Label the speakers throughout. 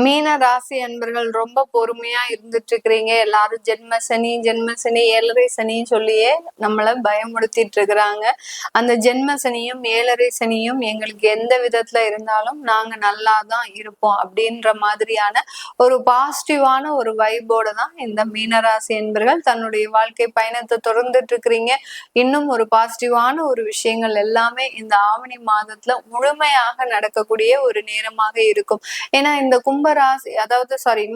Speaker 1: மீன ராசி அன்பர்கள் ரொம்ப பொறுமையா இருந்துட்டு இருக்கிறீங்க. எல்லாரும் ஜென்ம சனி ஜென்ம சனி 7.5 சனின்னு சொல்லியே நம்மள பயமுறுத்திட்டு இருக்கிறாங்க. அந்த ஜென்ம சனியும் 7.5 சனியும் எங்களுக்கு எந்த விதத்துல இருந்தாலும் நாங்க நல்லா தான் இருப்போம் அப்படின்ற மாதிரியான ஒரு பாசிட்டிவான ஒரு வைபோட தான் இந்த மீனராசி அன்பர்கள் தன்னுடைய வாழ்க்கை பயணத்தை தொடர்ந்துட்டு இருக்கிறீங்க. இன்னும் ஒரு பாசிட்டிவான ஒரு விஷயங்கள் எல்லாமே இந்த ஆவணி மாதத்துல முழுமையாக நடக்கக்கூடிய ஒரு நேரமாக இருக்கும். ஏன்னா இந்த கும்பராசி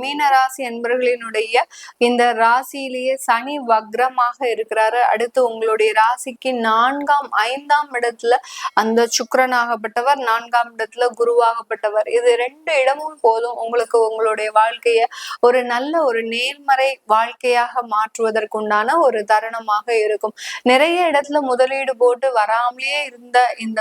Speaker 1: மீன ராசி என்பர்களினுடைய இந்த ராசியிலேயே சனி வக்ரமாக இருக்கிறாரு. அடுத்து உங்களுடைய ராசிக்கு 4ஆம் 5ஆம் இடத்துல அந்த சுக்கிரனாகப்பட்டவர், 4ஆம் இடத்துல குருவாகப்பட்டவர். இது 2 இடமும் போதும் உங்களுக்கு உங்களுடைய வாழ்க்கைய ஒரு நல்ல ஒரு நேர்மறை வாழ்க்கையாக மாற்றுவதற்குண்டான ஒரு தருணமாக இருக்கும். நிறைய இடத்துல முதலீடு போட்டு வராமலே இருந்த இந்த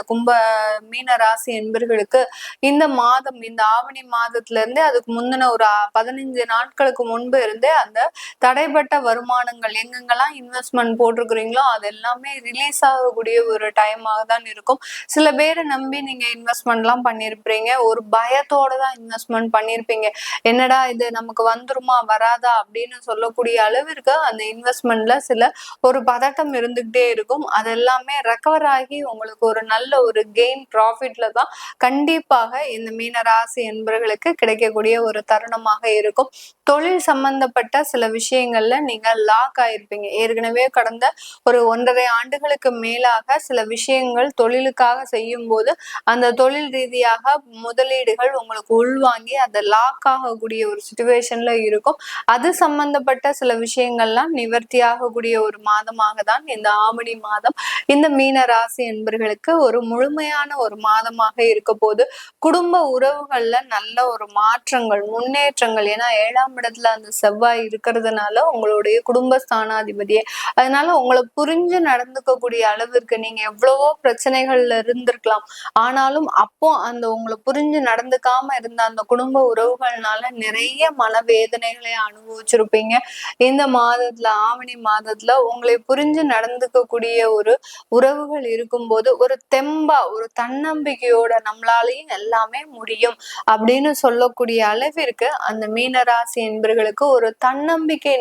Speaker 1: மீன ராசி என்பர்களுக்கு இந்த மாதம், இந்த ஆவணி மாதத்துல இருந்தே அதுக்கு முந்தின ஒரு 15 நாட்களுக்கு முன்பு இருந்தே அந்த தடைப்பட்ட வருமானங்கள் எங்கெங்கெல்லாம் இன்வெஸ்ட்மெண்ட் போட்டிருக்கிறீங்களோ அது எல்லாமே ரிலீஸ் ஆகக்கூடிய ஒரு டைமாக தான் இருக்கும். சில பேரை நம்பி நீங்க இன்வெஸ்ட்மெண்ட் எல்லாம் பண்ணிருப்பீங்க, ஒரு பயத்தோட தான் இன்வெஸ்ட்மெண்ட் பண்ணிருப்பீங்க. என்னடா இது நமக்கு வந்துருமா வராதா அப்படின்னு சொல்லக்கூடிய அளவிற்கு அந்த இன்வெஸ்ட்மெண்ட்ல சில ஒரு பதட்டம் இருந்துகிட்டே இருக்கும். அதெல்லாமே ரெக்கவர் ஆகி உங்களுக்கு ஒரு நல்ல ஒரு கெயின் ப்ராஃபிட்ல தான் கண்டிப்பாக இந்த மீனராசி என்பவர்களுக்கு கிடைக்கக்கூடிய ஒரு தருணமாக இருக்கும். தொழில் சம்பந்தப்பட்ட சில விஷயங்கள்ல நீங்க லாக் ஆயிருப்பீங்க. ஏற்கனவே கடந்த ஒரு 1.5 ஆண்டுகளுக்கு மேலாக சில விஷயங்கள் தொழிலுக்காக செய்யும் போது அந்த தொழில் ரீதியாக முதலீடுகள் உங்களுக்கு உள்வாங்கி அதை லாக் ஆகக்கூடிய ஒரு சிச்சுவேஷன்ல இருக்கும். அது சம்பந்தப்பட்ட சில விஷயங்கள்லாம் நிவர்த்தி ஆகக்கூடிய ஒரு மாதமாக தான் இந்த ஆவணி மாதம் இந்த மீன ராசி என்பர்களுக்கு ஒரு முழுமையான ஒரு மாதமாக இருக்க போது. குடும்ப உறவுகள்ல நல்ல ஒரு மாற்றங்கள், முன்னேற்றங்கள். ஏன்னா 7ஆம் இடத்துல அந்த செவ்வாய் இருக்கிறதுனால உங்களுடைய குடும்ப ஸ்தானாதிபதியே, அதனால உங்களை புரிஞ்சு நடந்துக்கக்கூடிய அளவிற்கு நீங்க எவ்வளவோ பிரச்சனைகள்ல இருந்திருக்கலாம். ஆனாலும் அப்போ அந்த உங்களை புரிஞ்சு நடந்துக்காம இருந்த அந்த குடும்ப உறவுகள்னால நிறைய மனவேதனைகளை அனுபவிச்சிருப்பீங்க. இந்த மாதத்துல, ஆவணி மாதத்துல உங்களை புரிஞ்சு நடந்துக்கக்கூடிய ஒரு உறவுகள் இருக்கும்போது ஒரு தெம்பா, ஒரு தன்னம்பிக்கையோட நம்மளாலையும் எல்லாமே முடியும் அப்படின்னு சொல்லக்கூடிய அளவிற்கு அந்த மீனராசி என்பர்களுக்கு ஒரு தன்னம்பிக்கை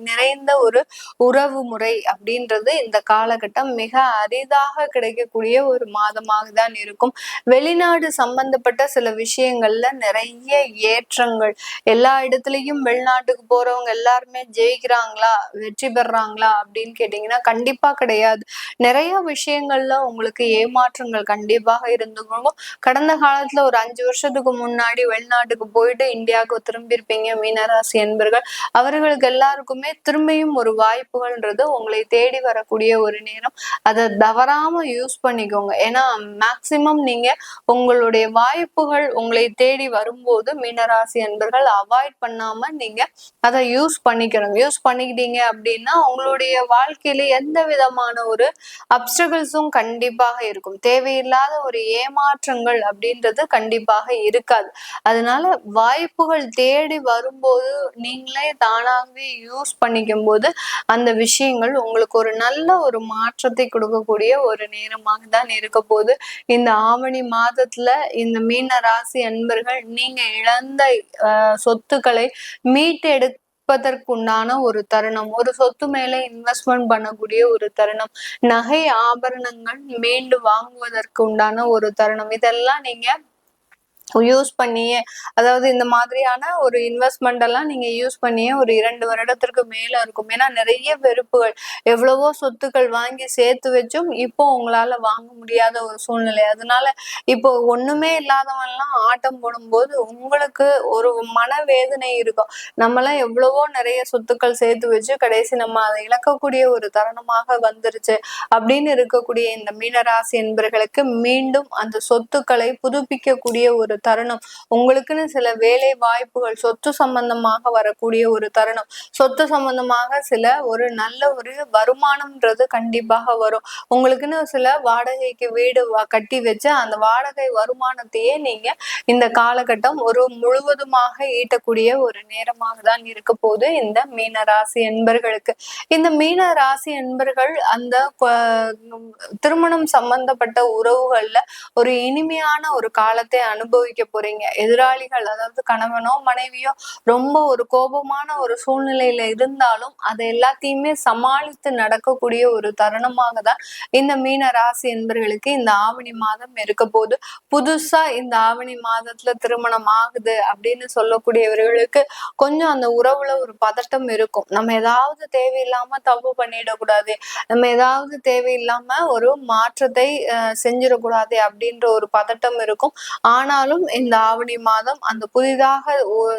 Speaker 1: நிறைந்த ஒரு உறவு முறை அப்படின்றது இந்த காலகட்டம் மிக அரிதாக கிடைக்கக்கூடிய ஒரு மாதமாக தான் இருக்கும். வெளிநாடு சம்பந்தப்பட்ட சில விஷயங்கள்ல நிறைய ஏற்றங்கள். எல்லா இடத்துலயும் வெளிநாட்டுக்கு போறவங்க எல்லாருமே ஜெயிக்கிறாங்களா, வெற்றி பெறாங்களா அப்படின்னு கேட்டீங்கன்னா கண்டிப்பா கிடையாது. நிறைய விஷயங்கள்ல உங்களுக்கு ஏமாற்றங்கள் கண்டிப்பாக இருந்துக்கும். கடந்த காலத்துல ஒரு 5 வருஷத்துக்கு முன்னாடி வெளிநாட்டுக்கு போயிட்டு இந்தியாவுக்கு திரும்பியிருப்பீங்க மீனராசி என்பர்கள். அவர்களுக்கு எல்லாருக்குமே திரும்பியும் ஒரு வாய்ப்புகள்ன்றது உங்களை தேடி வரக்கூடிய ஒரு நேரம். அதை தவறாம யூஸ் பண்ணிக்கோங்க. ஏன்னா மேக்சிமம் நீங்க உங்களுடைய வாய்ப்புகள் உங்களை தேடி வரும்போது மீனராசி என்பர்கள் அவாய்ட் பண்ணாம நீங்க அதை யூஸ் பண்ணிக்கணும். யூஸ் பண்ணிக்கிட்டீங்க அப்படின்னா உங்களுடைய வாழ்க்கையில எந்த விதமான ஒரு அப்டக்கிள்ஸும் கண்டிப்பாக இருக்கும். தேவையில்லாத ஒரு ஏமாற்றங்கள் அப்படின்றது கண்டிப்பாக இருக்காது. அதனால வாய்ப்புகள் தேடி வரும்போது நீங்களே தானாகவே யூஸ் பண்ணிக்கும் போது அந்த விஷயங்கள் உங்களுக்கு ஒரு நல்ல ஒரு மாற்றத்தை கொடுக்கக்கூடிய ஒரு நேரமாக தான் இருக்க போது. இந்த ஆவணி மாதத்துல இந்த மீன ராசி அன்பர்கள் நீங்க இழந்த சொத்துக்களை மீட்டெடுப்பதற்குண்டான ஒரு தருணம், ஒரு சொத்து மேல இன்வெஸ்ட்மெண்ட் பண்ணக்கூடிய ஒரு தருணம், நகை ஆபரணங்கள் மீண்டு வாங்குவதற்கு உண்டான ஒரு தருணம். இதெல்லாம் நீங்க யூஸ் பண்ணியே, அதாவது இந்த மாதிரியான ஒரு இன்வெஸ்ட்மெண்ட் எல்லாம் நீங்க யூஸ் பண்ணியே ஒரு 2 வருடத்திற்கு மேல இருக்கும். ஏன்னா நிறைய வெறுப்புகள், எவ்வளவோ சொத்துக்கள் வாங்கி சேர்த்து வச்சும் இப்போ உங்களால வாங்க முடியாத ஒரு சூழ்நிலை. அதனால இப்போ ஒண்ணுமே இல்லாதவன்லாம் ஆட்டம் போடும்போது உங்களுக்கு ஒரு மனவேதனை இருக்கும். நம்மளாம் எவ்வளவோ நிறைய சொத்துக்கள் சேர்த்து வச்சு கடைசி நம்ம அதை இழக்கக்கூடிய ஒரு தருணமாக வந்துருச்சு அப்படின்னு இருக்கக்கூடிய இந்த மீனராசி என்பர்களுக்கு மீண்டும் அந்த சொத்துக்களை புதுப்பிக்கக்கூடிய ஒரு தருணம். உங்களுக்குன்னு சில வேலை வாய்ப்புகள், சொத்து சம்பந்தமாக வரக்கூடிய ஒரு தருணம், சொத்து சம்பந்தமாக சில ஒரு நல்ல ஒரு வருமானம்ன்றது கண்டிப்பாக வரும். உங்களுக்குன்னு சில வாடகைக்கு வீடு கட்டி வச்சு அந்த வாடகை வருமானத்தையே நீங்க இந்த காலகட்டம் ஒரு முழுவதுமாக ஈட்டக்கூடிய ஒரு நேரமாக தான் இருக்க போது இந்த மீன ராசி என்பர்களுக்கு. இந்த மீன ராசி என்பர்கள் அந்த திருமணம் சம்பந்தப்பட்ட உறவுகள்ல ஒரு இனிமையான ஒரு காலத்தை அனுபவிக்க போறீங்க. எதிராளிகள், அதாவது கணவனோ மனைவியோ ரொம்ப ஒரு கோபமான ஒரு சூழ்நிலையில இருந்தாலும் அதை எல்லாத்தையுமே சமாளித்து நடக்கக்கூடிய ஒரு தருணமாக தான் இந்த மீன ராசி என்பர்களுக்கு இந்த ஆவணி மாதம் இருக்க போது. புதுசா இந்த ஆவணி மாதத்துல திருமணம் ஆகுது அப்படின்னு சொல்லக்கூடியவர்களுக்கு கொஞ்சம் அந்த உறவுல ஒரு பதட்டம் இருக்கும். நம்ம ஏதாவது தேவையில்லாம தப்பு பண்ணிடக்கூடாது, நம்ம ஏதாவது தேவையில்லாம ஒரு மாற்றத்தை செஞ்சிடக்கூடாது அப்படின்ற ஒரு பதட்டம் இருக்கும். ஆனாலும் இந்த ஆவணி மாதம் அந்த புதிதாக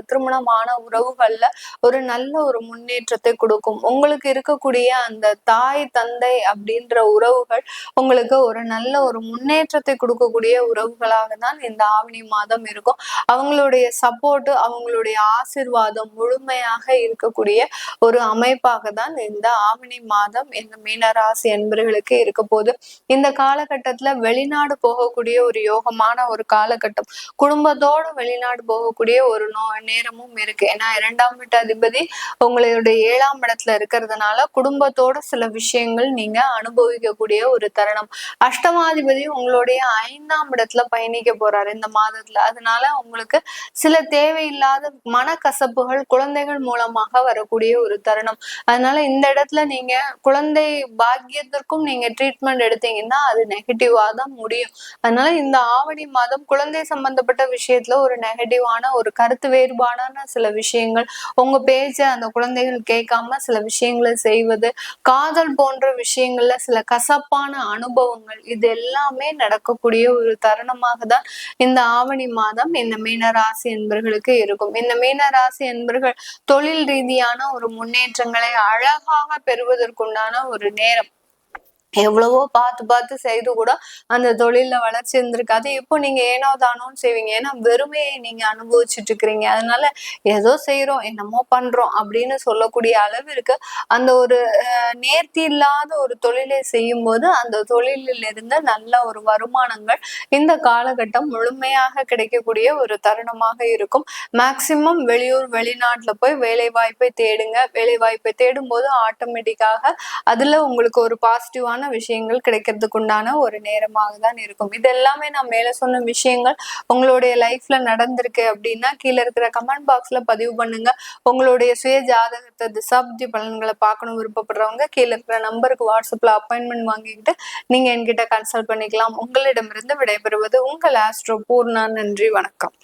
Speaker 1: திருமணமான உறவுகள்ல ஒரு நல்ல ஒரு முன்னேற்றத்தை கொடுக்கும். உங்களுக்கு இருக்கக்கூடிய அந்த தாய் தந்தை அப்படின்ற உறவுகள் உங்களுக்கு ஒரு நல்ல ஒரு முன்னேற்றத்தை கொடுக்கக்கூடிய உறவுகளாக தான் இந்த ஆவணி மாதம் இருக்கும். அவங்களுடைய சப்போர்ட், அவங்களுடைய ஆசிர்வாதம் முழுமையாக இருக்கக்கூடிய ஒரு அமைப்பாக தான் இந்த ஆவணி மாதம் இந்த மீனராசி என்பர்களுக்கு இருக்க போது. இந்த காலகட்டத்துல வெளிநாடு போகக்கூடிய ஒரு யோகமான ஒரு காலகட்டம், குடும்பத்தோட வெளிநாடு போகக்கூடிய ஒரு நேரமும் இருக்கு. ஏன்னா 2ஆம் வீட்டு அதிபதி உங்களுடைய 7ஆம் இடத்துல இருக்கிறதுனால குடும்பத்தோட சில விஷயங்கள் நீங்க அனுபவிக்கக்கூடிய ஒரு தருணம். அஷ்டமாதிபதி உங்களுடைய 5ஆம் இடத்துல பயணிக்க போறாரு இந்த மாதத்துல. அதனால உங்களுக்கு சில தேவையில்லாத மனக்கசப்புகள் குழந்தைகள் மூலமாக வரக்கூடிய ஒரு தருணம். அதனால இந்த இடத்துல நீங்க குழந்தை பாக்கியத்திற்கும் நீங்க ட்ரீட்மெண்ட் எடுத்தீங்கன்னா அது நெகட்டிவா தான் முடியும். அதனால இந்த ஆவணி மாதம் குழந்தை சம்பந்தப்பட்ட விஷயத்துல ஒரு நெகட்டிவான ஒரு கருத்து வேறுபாடான சில விஷயங்கள், உங்க பேச்ச அந்த குழந்தைகள் கேட்காம சில விஷயங்களை செய்வது, காதல் போன்ற விஷயங்கள்ல சில கசப்பான அனுபவங்கள், இது எல்லாமே நடக்கக்கூடிய ஒரு தருணமாக தான் இந்த ஆவணி மாதம் இந்த மீனராசி என்பர்களுக்கு இருக்கும். இந்த மீனராசி என்பர்கள் தொழில் ரீதியான ஒரு முன்னேற்றங்களை அழகாக பெறுவதற்குண்டான ஒரு நேரம். எவ்வளவோ பார்த்து செய்து கூட அந்த தொழில்ல வளர்ச்சி இருந்திருக்காது. இப்போ நீங்க ஏனோ தானோன்னு செய்வீங்க. ஏன்னா வெறுமையை நீங்க அனுபவிச்சுட்டு இருக்கிறீங்க. அதனால ஏதோ செய்யறோம், என்னமோ பண்றோம் அப்படின்னு சொல்லக்கூடிய அளவிற்கு அந்த ஒரு நேர்த்தி இல்லாத ஒரு தொழிலை செய்யும் போது அந்த தொழிலில் இருந்து நல்ல ஒரு வருமானங்கள் இந்த காலகட்டம் முழுமையாக கிடைக்கக்கூடிய ஒரு தருணமாக இருக்கும். மேக்சிமம் வெளியூர் வெளிநாட்டுல போய் வேலை வாய்ப்பை தேடுங்க. வேலை வாய்ப்பை தேடும் போது ஆட்டோமேட்டிக்காக அதுல உங்களுக்கு ஒரு பாசிட்டிவான விஷயங்கள் கிடைக்கிறதுக்கு உண்டான ஒரு நேரமாக தான் இருக்கும். இது எல்லாமே நான் மேல சொன்ன விஷயங்கள் உங்களுடைய லைஃப்ல நடந்திருக்கு அப்படின்னா கீழே இருக்கிற கமெண்ட் பாக்ஸ்ல பதிவு பண்ணுங்க. உங்களுடைய சுய ஜாதகத்தை திசாப்தி பலன்களை பார்க்கணும் விருப்பப்படுறவங்க கீழே இருக்கிற நம்பருக்கு வாட்ஸ்அப்ல அப்பாயின்மெண்ட் வாங்கிக்கிட்டு நீங்க என்கிட்ட கன்சல்ட் பண்ணிக்கலாம். உங்களிடமிருந்து விடைபெறுவது உங்கள் ஆஸ்ட்ரோ பூர்ணா. நன்றி, வணக்கம்.